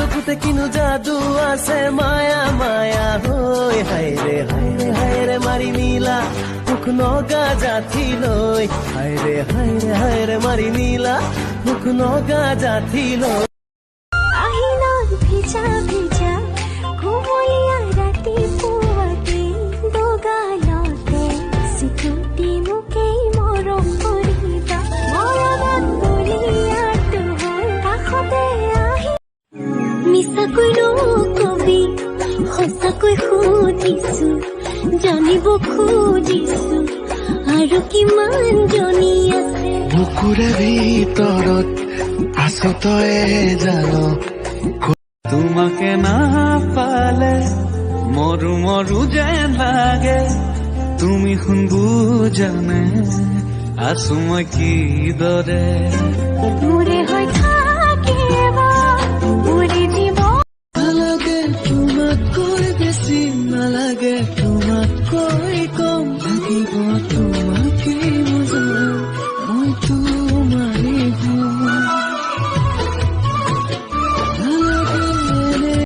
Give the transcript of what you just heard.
চকুতে কিনো যাদু আছে মায়া মায়া হৈ হায়ৰে মাৰি নীলা মুখ নগা জাঠি লৈ হায়ৰে মাৰি নীলা মুখ নগা জাঠি লৈ আহিনত ভিজা ভিজা কোমলীয়া ৰাতিপুৱাতে দগালতে চিঠি মোকেই মৰম কৰিবা মৰমত বলিয়াটো হ'ল কাষতে আহি মিছাকৈ নকবি সঁচাকৈ সুধিছো জানিব খুজিছো আৰু কিমান জনী আছে বুকুৰে ভিতৰত আছো তয়ে জান তোমাকে না পালে মৰু মৰু যেন লাগে তুমি শুন বুজানে আছো মই কিদৰে মোৰে হৈ থাকিবা মোৰে জীৱ নালাগে তোমাতকৈ বেছি নালাগে